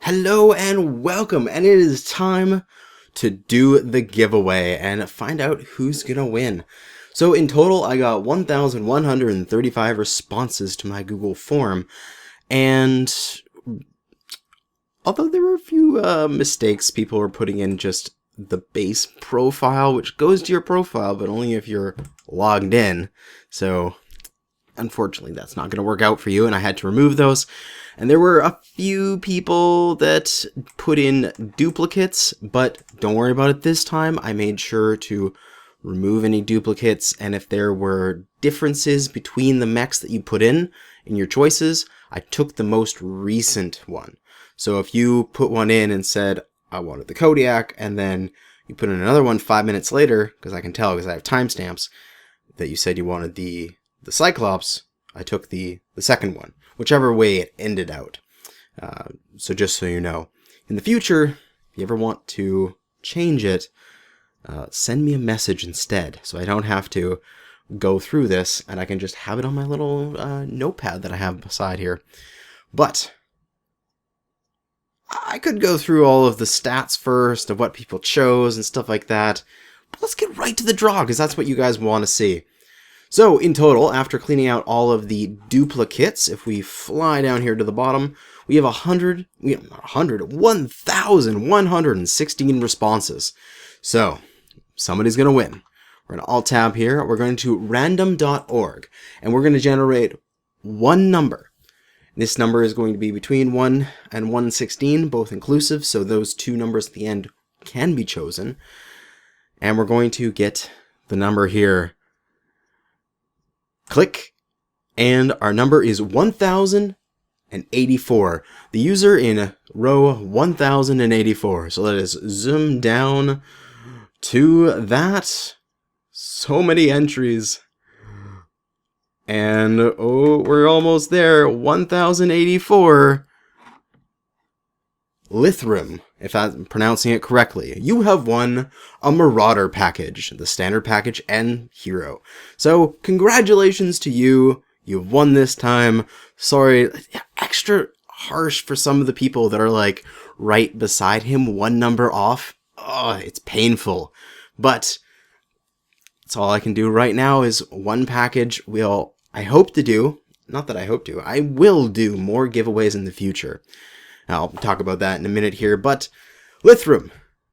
Hello and welcome, and it is time to do the giveaway and find out who's gonna win. So in total I got 1,135 responses to my Google form, and although there were a few mistakes, people were putting in just the base profile, which goes to your profile, but only if you're logged in. So unfortunately that's not going to work out for you, and I had to remove those. And there were a few people that put in duplicates, but don't worry about it this time. I made sure to remove any duplicates, and if there were differences between the mechs that you put in your choices, I took the most recent one. So if you put one in and said, I wanted the Kodiak, and then you put in another one 5 minutes later, because I can tell because I have timestamps, that you said you wanted the Cyclops, I took the second one, whichever way it ended out. So just so you know, in the future, if you ever want to change it, send me a message instead, so I don't have to go through this, and I can just have it on my little notepad that I have beside here. But I could go through all of the stats first of what people chose and stuff like that, but let's get right to the draw, because that's what you guys want to see. So in total, after cleaning out all of the duplicates, if we fly down here to the bottom, we have 1,116 responses. So somebody's going to win. We're going to alt-tab here. We're going to random.org, and we're going to generate one number. This number is going to be between 1 and 116, both inclusive, so those two numbers at the end can be chosen. And we're going to get the number here. Click, and our number is 1084. The user in row 1084. So let us zoom down to that. So many entries. And oh, we're almost there. 1084. Lithrum, if I'm pronouncing it correctly. You have won a Marauder package, the standard package and hero. So congratulations to you. You've won this time. Sorry, extra harsh for some of the people that are like right beside him, one number off. Oh, it's painful. But that's all I can do right now is one package. I hope to do, not that I hope to, I will do more giveaways in the future. I'll talk about that in a minute here, but Lithrum,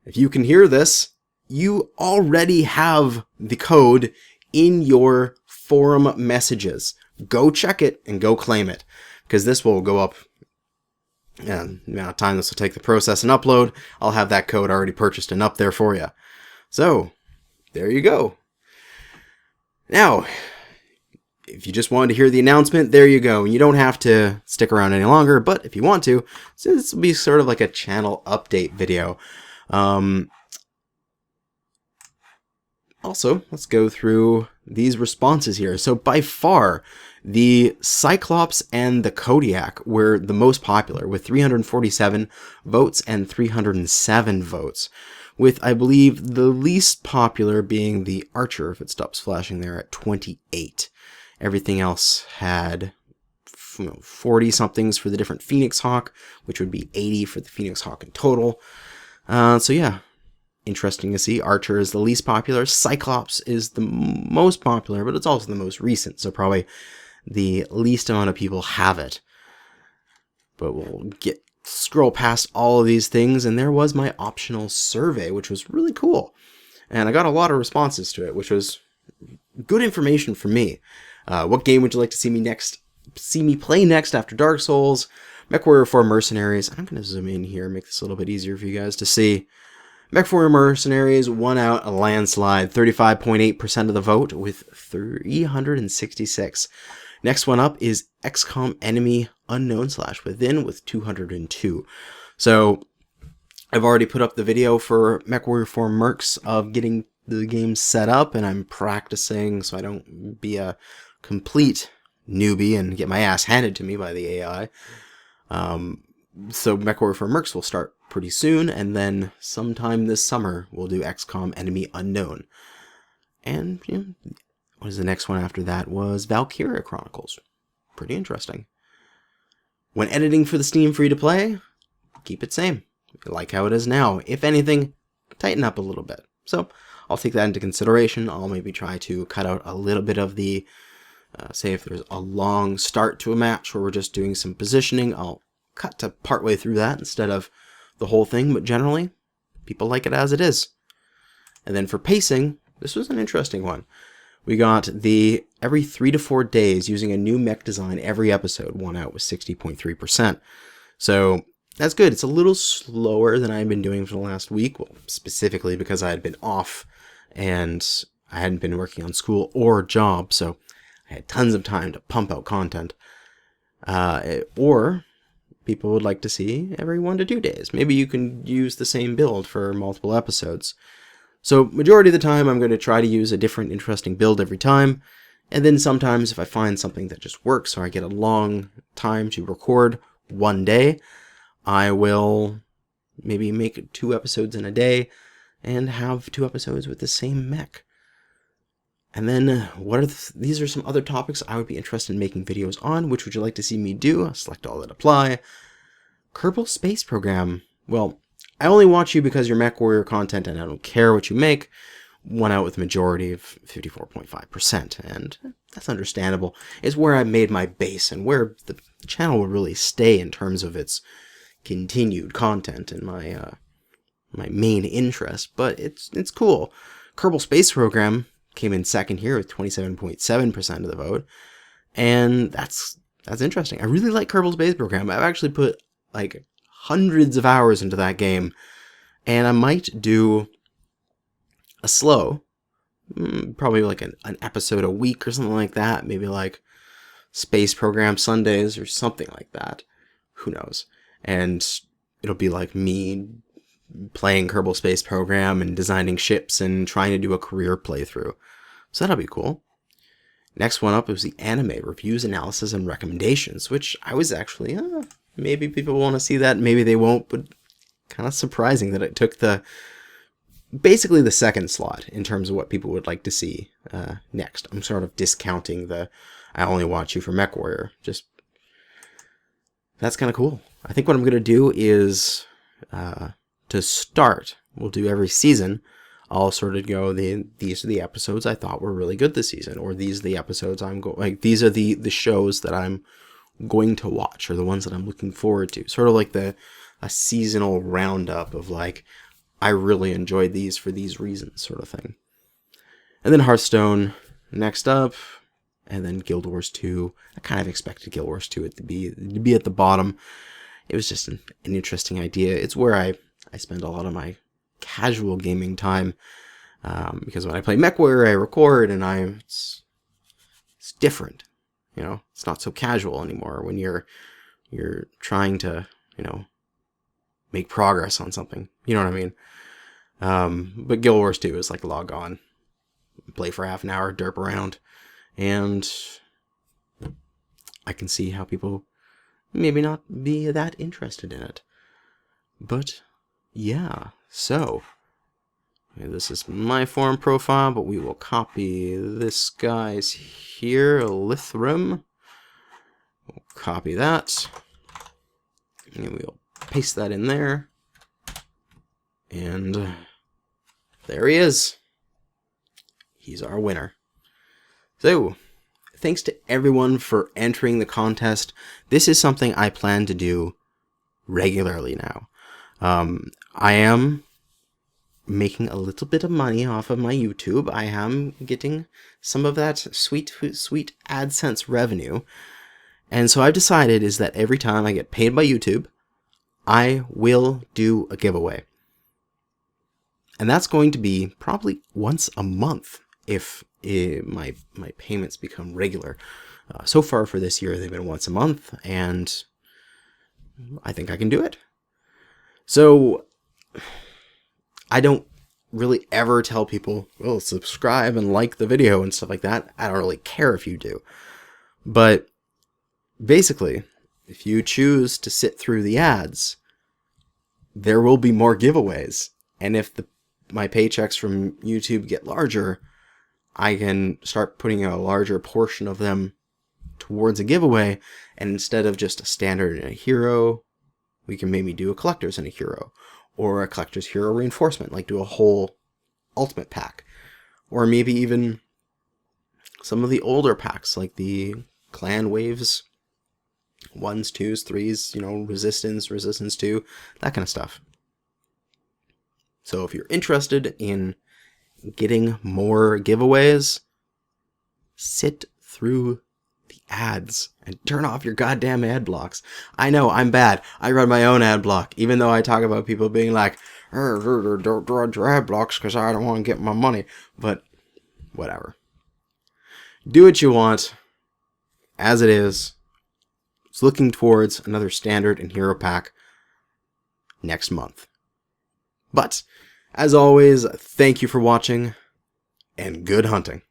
if you can hear this, you already have the code in your forum messages. Go check it and go claim it, because this will go up, and the amount of time this will take to process and upload, I'll have that code already purchased and up there for you. So, there you go. Now, if you just wanted to hear the announcement, there you go. You don't have to stick around any longer, but if you want to, so this will be sort of like a channel update video. Also, let's go through these responses here. So by far, the Cyclops and the Kodiak were the most popular, with 347 votes and 307 votes, with, I believe, the least popular being the Archer, if it stops flashing there, at 28. Everything else had 40-somethings for the different Phoenix Hawk, which would be 80 for the Phoenix Hawk in total. So yeah, interesting to see. Archer is the least popular. Cyclops is the most popular, but it's also the most recent, so probably the least amount of people have it. But we'll scroll past all of these things, and there was my optional survey, which was really cool. And I got a lot of responses to it, which was good information for me. What game would you like to see me play next after Dark Souls? MechWarrior 4 Mercenaries. I'm going to zoom in here, make this a little bit easier for you guys to see. MechWarrior Mercenaries won out a landslide, 35.8% of the vote with 366. Next one up is XCOM Enemy Unknown / Within with 202. So I've already put up the video for MechWarrior 4 Mercs of getting the game set up, and I'm practicing so I don't be a complete newbie and get my ass handed to me by the AI. So MechWarrior 4 Mercs will start pretty soon, and then sometime this summer we'll do XCOM Enemy Unknown. And what is the next one after that? Was Valkyria Chronicles. Pretty interesting. When editing for the Steam free-to-play, keep it same. Like how it is now. If anything, tighten up a little bit. So I'll take that into consideration. I'll maybe try to cut out a little bit of the, say if there's a long start to a match where we're just doing some positioning, I'll cut to partway through that instead of the whole thing. But generally, people like it as it is. And then for pacing, this was an interesting one. We got the every 3 to 4 days using a new mech design every episode. One out was 60.3%. So that's good. It's a little slower than I've been doing for the last week. Well, specifically because I had been off and I hadn't been working on school or job. So I had tons of time to pump out content. Or people would like to see every 1 to 2 days. Maybe you can use the same build for multiple episodes. So majority of the time, I'm going to try to use a different interesting build every time. And then sometimes if I find something that just works or I get a long time to record one day, I will maybe make 2 episodes in a day and have 2 episodes with the same mech. And then these are some other topics I would be interested in making videos on. Which would you like to see me do? I'll select all that apply. Kerbal Space Program. Well, I only watch you because you're MechWarrior content and I don't care what you make. One out with a majority of 54.5%, and that's understandable. It's where I made my base and where the channel will really stay in terms of its continued content and my main interest. But it's cool. Kerbal Space Program came in second here with 27.7% of the vote, and that's interesting. I really like Kerbal Space Program. I've actually put like hundreds of hours into that game, and I might do a slow, probably like an episode a week or something like that, maybe like Space Program Sundays or something like that, who knows, and it'll be like me playing Kerbal Space Program and designing ships and trying to do a career playthrough, so that'll be cool. Next one up was the anime reviews, analysis, and recommendations, which I was actually, maybe people want to see that, maybe they won't, but kind of surprising that it took basically the second slot in terms of what people would like to see next. I'm sort of discounting the I only watch you for MechWarrior. Just, that's kind of cool. I think what I'm going to do is, to start, we'll do every season, I'll sort of go, these are the episodes I thought were really good this season, or these are the episodes these are the shows that I'm going to watch, or the ones that I'm looking forward to. Sort of like a seasonal roundup of like, I really enjoyed these for these reasons, sort of thing. And then Hearthstone next up, and then Guild Wars 2. I kind of expected Guild Wars 2 to be at the bottom. It was just an interesting idea. It's where I spend a lot of my casual gaming time, because when I play MechWarrior, I record, and it's different. You know, it's not so casual anymore when you're trying to, make progress on something. You know what I mean? But Guild Wars 2 is like log on, play for half an hour, derp around, and I can see how people maybe not be that interested in it. But yeah, so this is my forum profile, but we will copy this guy's here, Lithrum. We'll copy that, and we'll paste that in there, and there he is. He's our winner. So, thanks to everyone for entering the contest. This is something I plan to do regularly now. I am making a little bit of money off of my YouTube. I am getting some of that sweet AdSense revenue. And so I've decided is that every time I get paid by YouTube, I will do a giveaway. And that's going to be probably once a month if my payments become regular. So far for this year, they've been once a month, and I think I can do it. So I don't really ever tell people, well, subscribe and like the video and stuff like that. I don't really care if you do. But basically, if you choose to sit through the ads, there will be more giveaways. And if my paychecks from YouTube get larger, I can start putting a larger portion of them towards a giveaway. And instead of just a standard and a hero We can maybe do a collector's and a hero, or a collector's hero reinforcement, like do a whole ultimate pack, or maybe even some of the older packs, like the clan waves, 1s, 2s, 3s, you know, resistance 2, that kind of stuff. So if you're interested in getting more giveaways, sit through the ads and turn off your goddamn ad blocks. I know, I'm bad. I run my own ad block, even though I talk about people being like, don't run your ad blocks because I don't want to get my money. But whatever. Do what you want. As it is, it's looking towards another standard and hero pack next month. But, as always, thank you for watching, and good hunting.